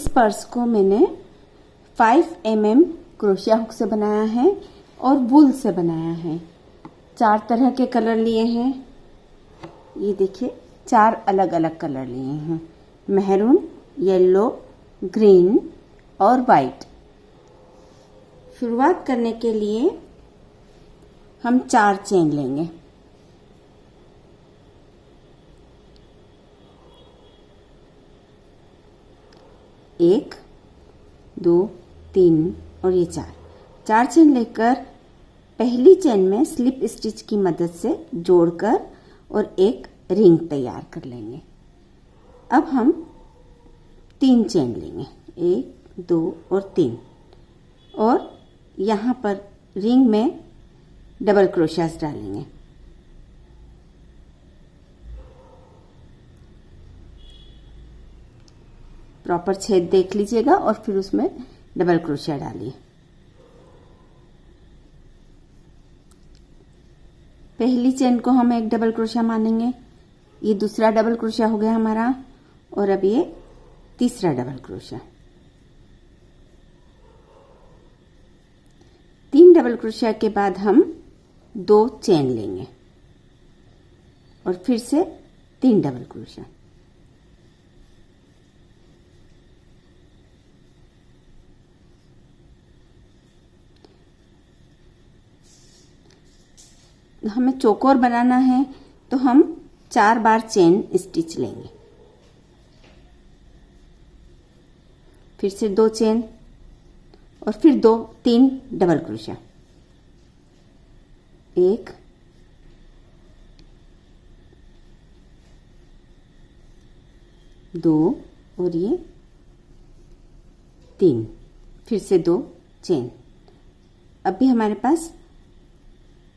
इस पर्स को मैंने 5 mm क्रोशिया हुक से बनाया है और वूल से बनाया है। 4 तरह के कलर लिए हैं। ये देखिए 4 अलग अलग कलर लिए हैं, मैरून, येलो, ग्रीन और वाइट। शुरुआत करने के लिए हम 4 चेन लेंगे। एक, 2, 3 और ये 4 चेन लेकर पहली चेन में स्लिप स्टिच की मदद से जोड़कर और एक रिंग तैयार कर लेंगे। अब हम 3 चेन लेंगे, 1, 2 और 3, और यहाँ पर रिंग में डबल क्रोशियास डालेंगे। प्रॉपर छेद देख लीजिएगा और फिर उसमें डबल क्रोशिया डालिए। पहली चेन को हम एक डबल क्रोशिया मानेंगे, ये दूसरा डबल क्रोशिया हो गया हमारा, और अब ये तीसरा डबल क्रोशिया। 3 डबल क्रोशिया के बाद हम 2 चेन लेंगे और फिर से 3 डबल क्रोशिया। हमें चौकोर बनाना है तो हम 4 बार चेन स्टिच लेंगे, फिर से 2 चेन और फिर 3 डबल क्रोशिया। 1, 2 और ये 3, फिर से 2 चेन। अभी हमारे पास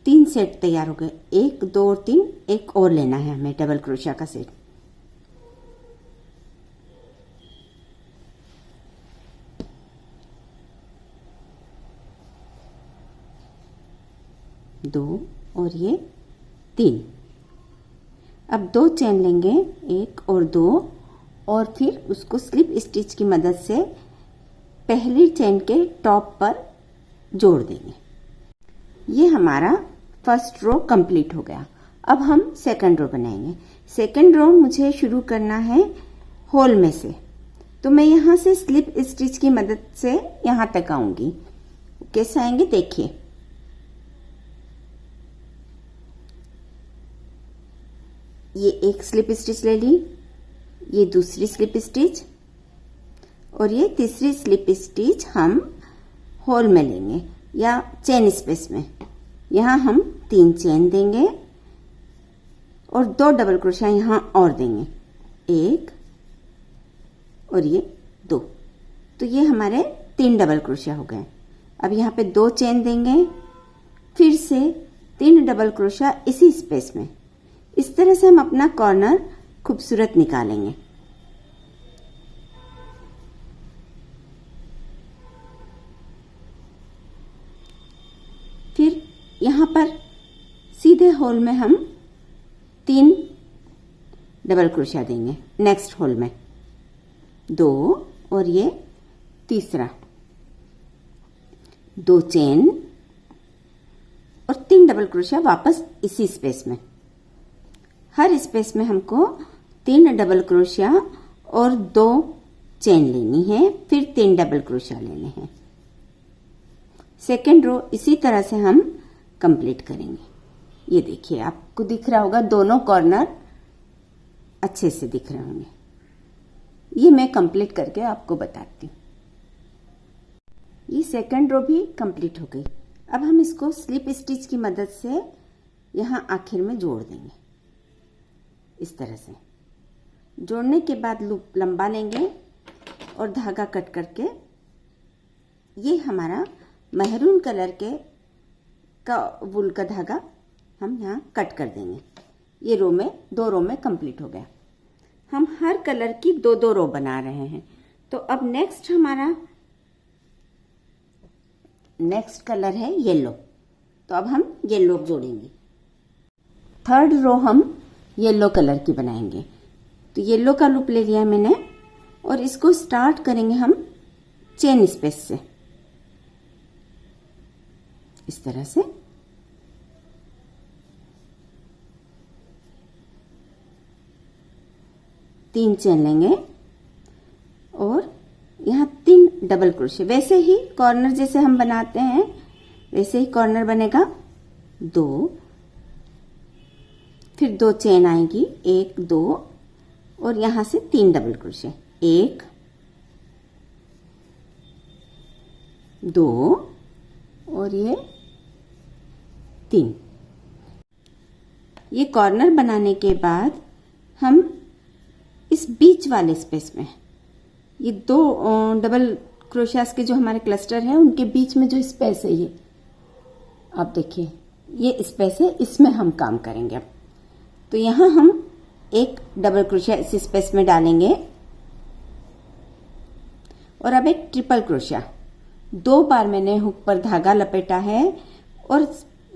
3 सेट तैयार हो गए। 1, 2 और 3, एक और लेना है हमें डबल क्रोशिया का सेट। दो और ये 3। अब 2 चेन लेंगे, 1 और 2, और फिर उसको स्लिप स्टिच की मदद से पहली चेन के टॉप पर जोड़ देंगे। ये हमारा फर्स्ट रो कंप्लीट हो गया। अब हम सेकंड रो बनाएंगे। सेकंड रो मुझे शुरू करना है होल में से, तो मैं यहाँ से स्लिप स्टिच की मदद से यहाँ तक आऊंगी। कैसे आएंगे देखिए। ये एक स्लिप स्टिच ले ली, ये दूसरी स्लिप स्टिच और ये तीसरी स्लिप स्टिच हम होल में लेंगे या चेन स्पेस में। यहाँ हम 3 चेन देंगे और 2 डबल क्रोशिया यहाँ और देंगे, 1 और ये 2। तो ये हमारे 3 डबल क्रोशिया हो गए। अब यहाँ पे 2 चेन देंगे, फिर से 3 डबल क्रोशिया इसी स्पेस में। इस तरह से हम अपना कॉर्नर खूबसूरत निकालेंगे। फिर यहाँ पर सीधे होल में हम 3 डबल क्रोशिया देंगे, नेक्स्ट होल में 2 और ये तीसरा, 2 चेन और 3 डबल क्रोशिया वापस इसी स्पेस में। हर स्पेस में हमको 3 डबल क्रोशिया और 2 चेन लेनी है, फिर 3 डबल क्रोशिया लेने हैं। सेकेंड रो इसी तरह से हम कंप्लीट करेंगे। ये देखिए आपको दिख रहा होगा, दोनों कॉर्नर अच्छे से दिख रहे होंगे। ये मैं कंप्लीट करके आपको बताती हूँ। ये सेकेंड रो भी कंप्लीट हो गई। अब हम इसको स्लिप स्टिच की मदद से यहाँ आखिर में जोड़ देंगे। इस तरह से जोड़ने के बाद लूप लंबा लेंगे और धागा कट करके ये हमारा मैरून कलर के का वूल का धागा हम यहाँ कट कर देंगे। ये रो में 2 रो में कंप्लीट हो गया। हम हर कलर की 2-2 रो बना रहे हैं। तो अब नेक्स्ट हमारा नेक्स्ट कलर है येलो, तो अब हम येलो जोड़ेंगे। थर्ड रो हम येलो कलर की बनाएंगे। तो येलो का लूप ले लिया मैंने और इसको स्टार्ट करेंगे हम चेन स्पेस से, इस तरह से। तीन चेन लेंगे और यहाँ 3 डबल क्रोशे, वैसे ही कॉर्नर जैसे हम बनाते हैं वैसे ही कॉर्नर बनेगा। 2, फिर 2 चेन आएगी, 1 2 और यहां से 3 डबल क्रोशे, 1 2 और ये 3। ये कॉर्नर बनाने के बाद हम इस बीच वाले स्पेस में ये 2 डबल क्रोशियास के जो हमारे क्लस्टर है उनके बीच में जो स्पेस है, ये आप देखिए ये स्पेस है, इसमें हम काम करेंगे अब। तो यहां हम एक डबल क्रोशिया इस स्पेस में डालेंगे और अब एक ट्रिपल क्रोशिया। 2 बार मैंने हुक पर धागा लपेटा है और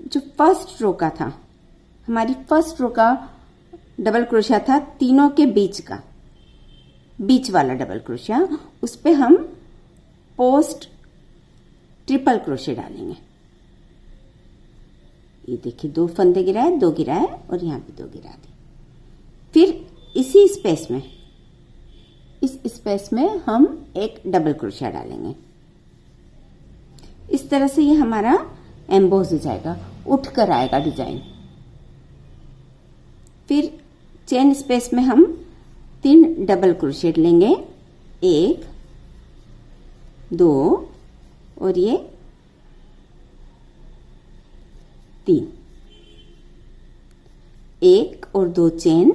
जो फर्स्ट रो का था, हमारी फर्स्ट रो का डबल क्रोशिया था तीनों के बीच का, बीच वाला डबल क्रोशिया, उस पे हम पोस्ट ट्रिपल क्रोशिया डालेंगे। ये देखिए 2 फंदे गिराए, 2 गिराए और यहाँ पे 2 गिरा दी। फिर इसी स्पेस में, इस स्पेस में हम एक डबल क्रोशिया डालेंगे। इस तरह से ये हमारा एम्बोज हो जाएगा, उठ कर आएगा डिजाइन। फिर चेन स्पेस में हम 3 डबल क्रोशिया लेंगे, 1 2 और ये 3, 1 और 2 चेन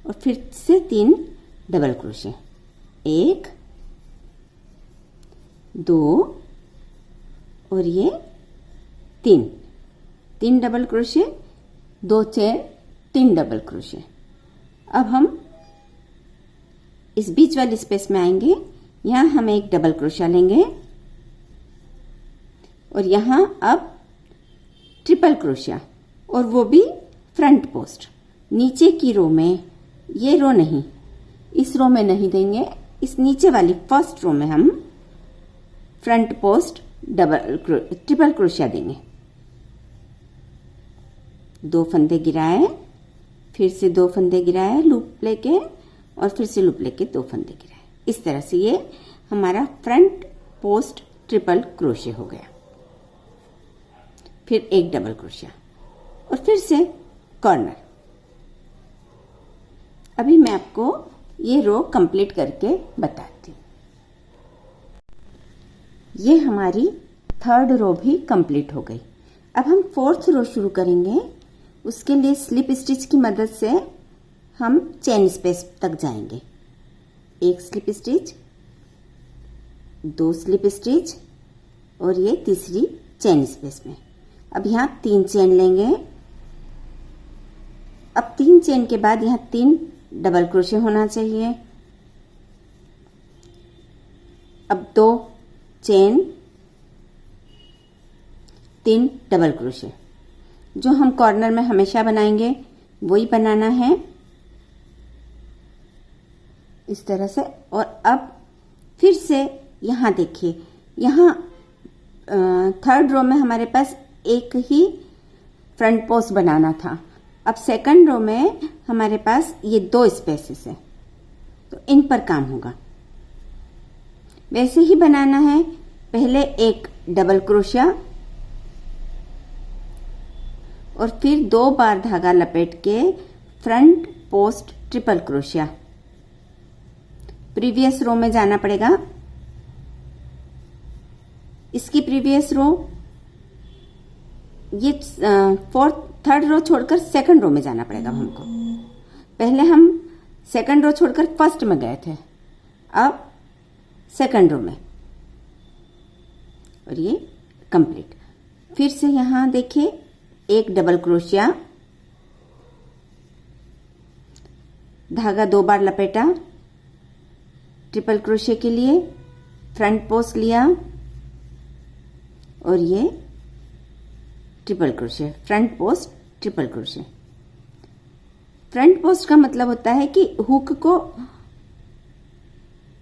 और फिर से 3 डबल क्रोशिया, 1 2 और ये 3 double crochet, 2 chain, 3 double crochet. अब हम इस बीच वाले स्पेस में आएंगे, यहां हम एक डबल क्रोशिया लेंगे और यहां अब ट्रिपल क्रोशिया, और वो भी फ्रंट पोस्ट। नीचे की रो में, ये रो नहीं, इस रो में नहीं देंगे, इस नीचे वाली फर्स्ट रो में हम फ्रंट पोस्ट ट्रिपल क्रोशिया देंगे। 2 फंदे गिराए, फिर से 2 फंदे गिराए लूप लेके और फिर से लूप लेके 2 फंदे गिराए। इस तरह से ये हमारा फ्रंट पोस्ट ट्रिपल क्रोशिया हो गया। फिर एक डबल क्रोशिया और फिर से कॉर्नर। अभी मैं आपको ये रो कंप्लीट करके बताती हूँ। ये हमारी 3rd रो भी कंप्लीट हो गई। अब हम 4th रो शुरू करेंगे। उसके लिए स्लिप स्टिच की मदद से हम चेन स्पेस तक जाएंगे। 1 स्लिप स्टिच, 2 स्लिप स्टिच और ये तीसरी चेन स्पेस में। अब यहाँ 3 चेन लेंगे। अब 3 चेन के बाद यहाँ 3 डबल क्रोशे होना चाहिए। अब 2 चेन, 3 डबल क्रोशे, जो हम कॉर्नर में हमेशा बनाएंगे वही बनाना है इस तरह से। और अब फिर से यहाँ देखिए, यहाँ 3rd रो में हमारे पास एक ही फ्रंट पोस्ट बनाना था। अब 2nd रो में हमारे पास ये 2 स्पेसेस है, तो इन पर काम होगा। वैसे ही बनाना है। पहले एक डबल क्रोशिया और फिर 2 बार धागा लपेट के front post triple crochet. Previous row में जाना पड़ेगा। इसकी प्रीवियस रो, ये 3rd रो छोड़कर 2nd रो में जाना पड़ेगा हमको। पहले हम 2nd रो छोड़कर 1st में गए थे, अब 2nd रो में। और ये कंप्लीट। फिर से यहां देखिए, एक डबल क्रोशिया, धागा 2 बार लपेटा, ट्रिपल क्रोशिया के लिए फ्रंट पोस्ट लिया और ये triple crochet, front post triple crochet. Front post का मतलब होता है कि हुक को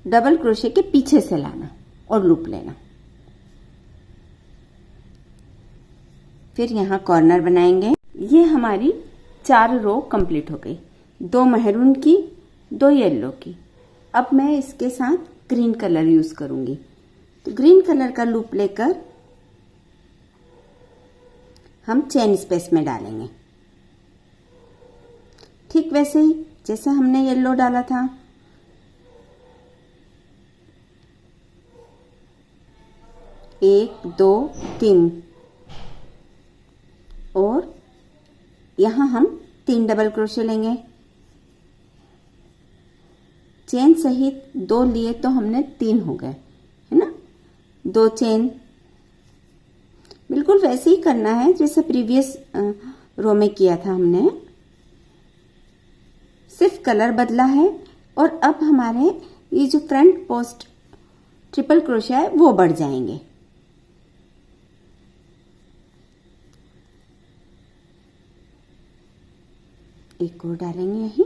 डबल क्रोशे के पीछे से लाना और लूप लेना। फिर यहाँ कॉर्नर बनाएंगे। ये हमारी 4 रो कंप्लीट हो गई, 2 मैरून की, 2 येलो की। अब मैं इसके साथ ग्रीन कलर यूज करूंगी, तो ग्रीन कलर का लूप लेकर हम चेन स्पेस में डालेंगे, ठीक वैसे ही जैसे हमने येलो डाला था। एक, 2, 3 और यहां हम 3 डबल क्रोशे लेंगे। चेन सहित 2 लिए तो हमने 3 हो गए, है ना। 2 चेन, बिल्कुल वैसे ही करना है जैसे प्रीवियस रो में किया था हमने, सिर्फ कलर बदला है। और अब हमारे ये जो फ्रंट पोस्ट ट्रिपल क्रोशा है वो बढ़ जाएंगे। एक और डालेंगे यहीं।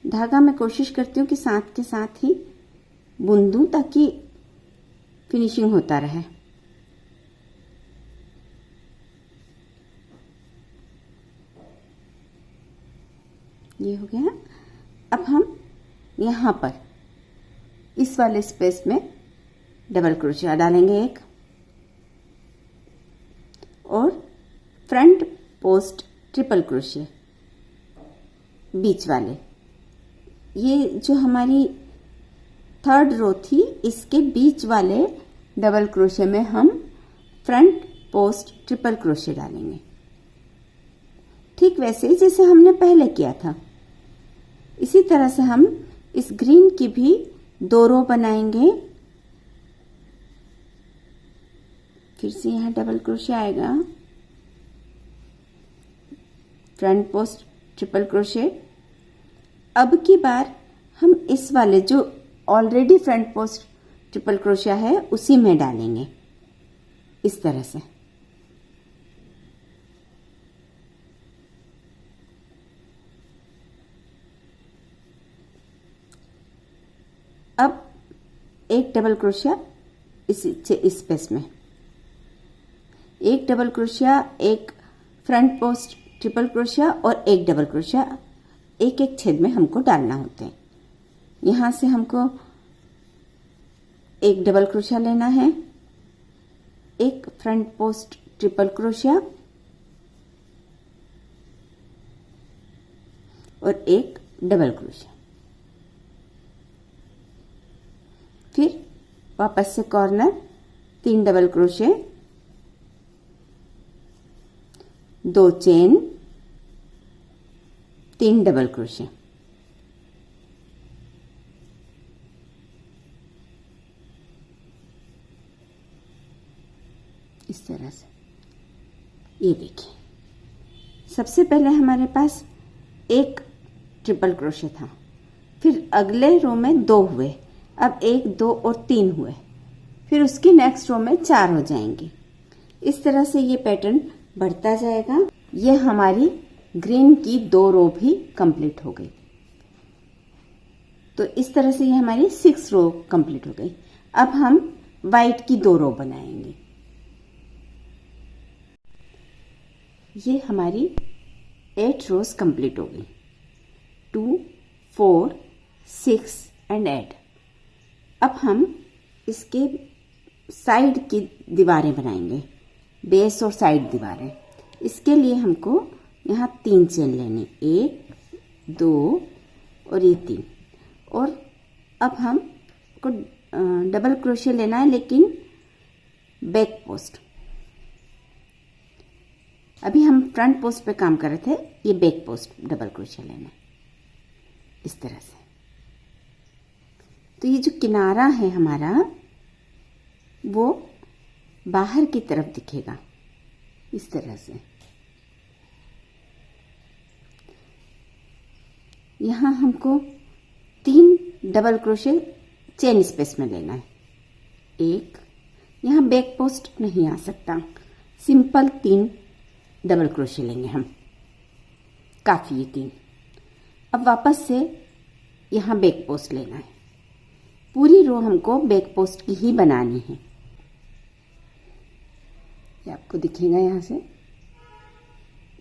धागा मैं कोशिश करती हूँ कि साथ के साथ ही बुन दूं ताकि फिनिशिंग होता रहे। ये हो गया। अब हम यहाँ पर इस वाले स्पेस में डबल क्रोशिया डालेंगे एक, और फ्रंट पोस्ट ट्रिपल क्रोशिया बीच वाले। ये जो हमारी 3rd रो थी, इसके बीच वाले डबल क्रोशिया में हम फ्रंट पोस्ट ट्रिपल क्रोशिया डालेंगे, ठीक वैसे जैसे हमने पहले किया था। इसी तरह से हम इस ग्रीन की भी 2 रो बनाएंगे। फिर से यहाँ डबल क्रोशिया आएगा, फ्रंट पोस्ट ट्रिपल क्रोशे। अब की बार हम इस वाले जो already front post triple crochet है उसी में डालेंगे, इस तरह से। अब एक डबल क्रोशिया इस स्पेस में, एक डबल क्रोशिया, एक फ्रंट पोस्ट ट्रिपल क्रोशिया और एक डबल क्रोशिया एक एक छेद में हमको डालना होते हैं। यहां से हमको एक डबल क्रोशिया लेना है, एक फ्रंट पोस्ट ट्रिपल क्रोशिया और एक डबल क्रोशिया। फिर वापस से corner, 3 double crochet, 2 chain, 3 double crochet. इस तरह से। ये देखिए, सबसे पहले हमारे पास एक ट्रिपल क्रोशिया था, फिर अगले रो में 2 हुए, अब 1, 2 और 3 हुए, फिर उसकी नेक्स्ट रो में 4 हो जाएंगे। इस तरह से ये पैटर्न बढ़ता जाएगा। ये हमारी ग्रीन की 2 रो भी कंप्लीट हो गई। तो इस तरह से ये हमारी 6 रो कंप्लीट हो गई। अब हम वाइट की 2 रो बनाएंगे। ये हमारी 8 रोज कंप्लीट हो गई। 2, 4, 6 एंड 8। अब हम इसके साइड की दीवारें बनाएंगे, बेस और साइड दीवारें। इसके लिए हमको यहाँ 3 चेन लेनी, 1, 2 और ये 3। और अब हम को डबल क्रोशिया लेना है, लेकिन बैक पोस्ट। अभी हम फ्रंट पोस्ट पे काम कर रहे थे, ये बैक पोस्ट डबल क्रोशिया लेना है, इस तरह से। तो ये जो किनारा है हमारा, वो बाहर की तरफ दिखेगा, इस तरह से। यहाँ हमको 3 डबल क्रोशे चेन स्पेस में लेना है। 1, यहाँ बैक पोस्ट नहीं आ सकता, सिंपल 3 डबल क्रोशे लेंगे हम, काफ़ी है 3। अब वापस से यहाँ बैक पोस्ट लेना है। पूरी रो हमको बैक पोस्ट की ही बनानी है। ये आपको दिखेगा, यहाँ से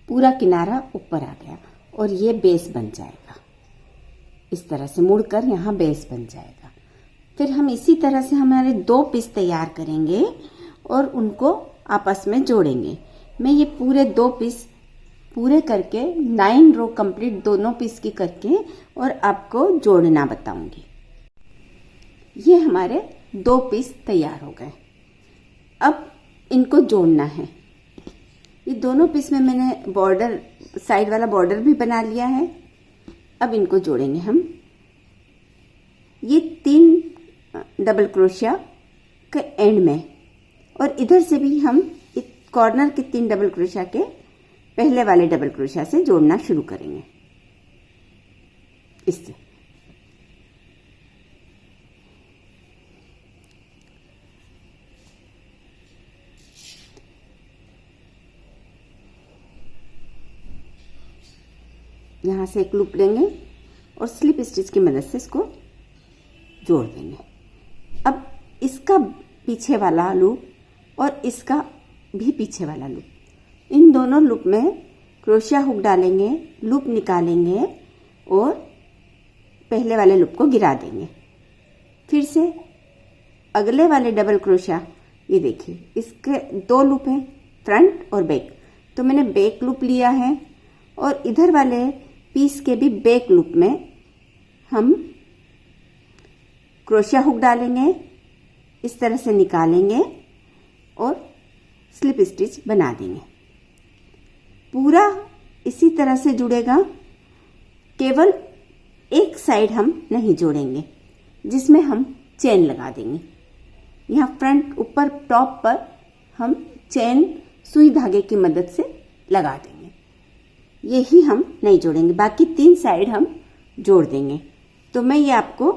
पूरा किनारा ऊपर आ गया और ये बेस बन जाएगा। इस तरह से मुड़कर यहाँ बेस बन जाएगा। फिर हम इसी तरह से हमारे 2 पीस तैयार करेंगे और उनको आपस में जोड़ेंगे। मैं ये पूरे 2 पीस पूरे करके 9 रो कंप्लीट दोनों पीस की करके और आपको जोड़ना बताऊंगी। ये हमारे 2 पीस तैयार हो गए। अब इनको जोड़ना है। ये दोनों पीस में मैंने बॉर्डर, साइड वाला बॉर्डर भी बना लिया है। अब इनको जोड़ेंगे हम। ये 3 डबल क्रोशिया के एंड में और इधर से भी हम कॉर्नर के 3 डबल क्रोशिया के पहले वाले डबल क्रोशिया से जोड़ना शुरू करेंगे। इससे यहाँ से एक लूप लेंगे और स्लिप स्टिच की मदद से इसको जोड़ देंगे। अब इसका पीछे वाला लूप और इसका भी पीछे वाला लूप, इन दोनों लूप में क्रोशिया हुक डालेंगे, लूप निकालेंगे और पहले वाले लूप को गिरा देंगे। फिर से अगले वाले डबल क्रोशिया, ये देखिए इसके 2 लूप हैं, फ्रंट और बैक, तो मैंने बैक लूप लिया है और इधर वाले पीस के भी बैक लूप में हम क्रोशिया हुक डालेंगे, इस तरह से निकालेंगे और स्लिप स्टिच बना देंगे। पूरा इसी तरह से जुड़ेगा, केवल एक साइड हम नहीं जोड़ेंगे जिसमें हम चेन लगा देंगे। यहाँ फ्रंट ऊपर टॉप पर हम चेन सुई धागे की मदद से लगा देंगे। यही हम नहीं जोड़ेंगे, बाकी 3 साइड हम जोड़ देंगे। तो मैं ये आपको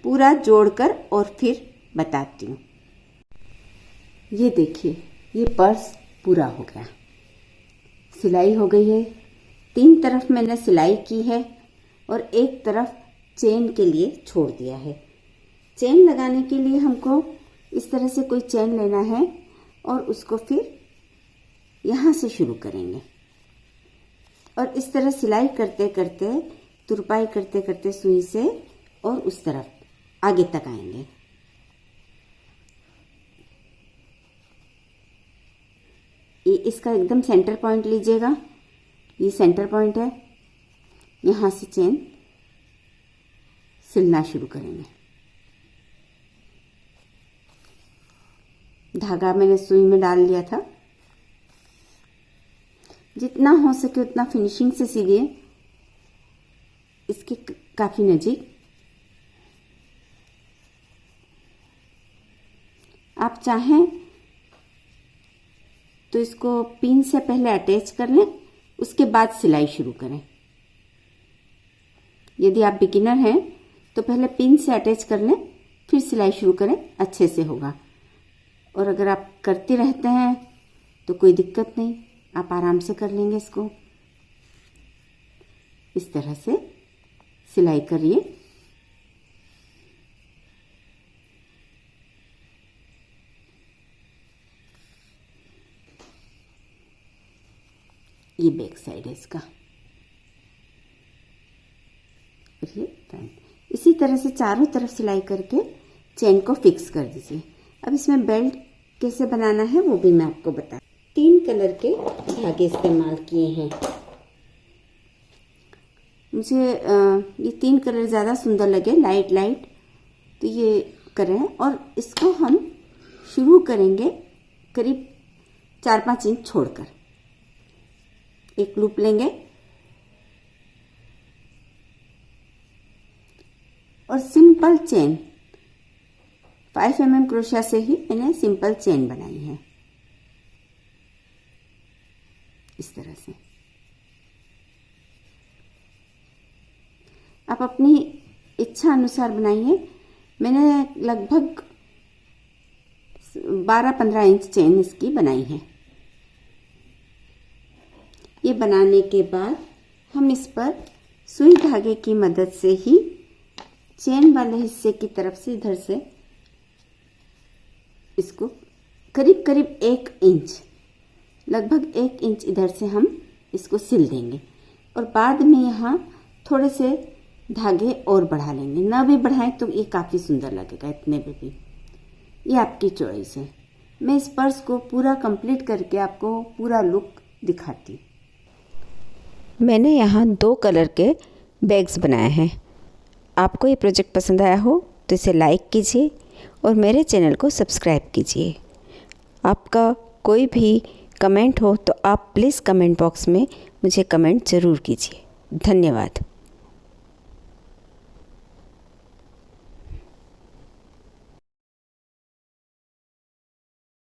पूरा जोड़कर और फिर बताती हूँ। ये देखिए, ये पर्स पूरा हो गया, सिलाई हो गई है। 3 तरफ मैंने सिलाई की है और एक तरफ चेन के लिए छोड़ दिया है। चेन लगाने के लिए हमको इस तरह से कोई चेन लेना है और उसको फिर यहाँ से शुरू करेंगे और इस तरह सिलाई करते करते, तुरपाई करते करते सुई से और उस तरफ आगे तक आएंगे। ये इसका एकदम सेंटर पॉइंट लीजिएगा, ये सेंटर पॉइंट है। यहाँ से चेन सिलना शुरू करेंगे। धागा मैंने सुई में डाल लिया था। जितना हो सके उतना फिनिशिंग से सिलिए, इसके काफी नजीक। आप चाहें तो इसको पिन से पहले अटैच कर लें, उसके बाद सिलाई शुरू करें। यदि आप बिगिनर हैं तो पहले पिन से अटैच कर लें, फिर सिलाई शुरू करें, अच्छे से होगा। और अगर आप करते रहते हैं तो कोई दिक्कत नहीं, आप आराम से कर लेंगे इसको। इस तरह से सिलाई करिए। ये बैक साइड है इसका और ये फ्रंट। इसी तरह से चारों तरफ सिलाई करके चेन को फिक्स कर दीजिए। अब इसमें बेल्ट कैसे बनाना है वो भी मैं आपको बता। 3 कलर के धागे इस्तेमाल किए हैं। मुझे ये 3 कलर ज़्यादा सुंदर लगे, लाइट लाइट, तो ये करें। और इसको हम शुरू करेंगे करीब 4-5 इंच छोड़कर। एक लूप लेंगे और सिंपल चेन 5 mm क्रोशिया से ही मैंने सिंपल चेन बनाई है, इस तरह से। आप अपनी इच्छा अनुसार बनाइए। मैंने लगभग 12-15 इंच चेन इसकी बनाई है। ये बनाने के बाद हम इस पर सुई धागे की मदद से ही चेन वाले हिस्से की तरफ से इधर से इसको करीब करीब 1 इंच, लगभग 1 इंच इधर से हम इसको सिल देंगे और बाद में यहाँ थोड़े से धागे और बढ़ा लेंगे। ना भी बढ़ाएं तो ये काफ़ी सुंदर लगेगा, इतने में भी। ये आपकी चॉइस है। मैं इस पर्स को पूरा कंप्लीट करके आपको पूरा लुक दिखाती हूँ। मैंने यहाँ 2 कलर के बैग्स बनाए हैं। आपको ये प्रोजेक्ट पसंद आया हो तो इसे लाइक कीजिए और मेरे चैनल को सब्सक्राइब कीजिए। आपका कोई भी कमेंट हो तो आप प्लीज़ कमेंट बॉक्स में मुझे कमेंट ज़रूर कीजिए। धन्यवाद।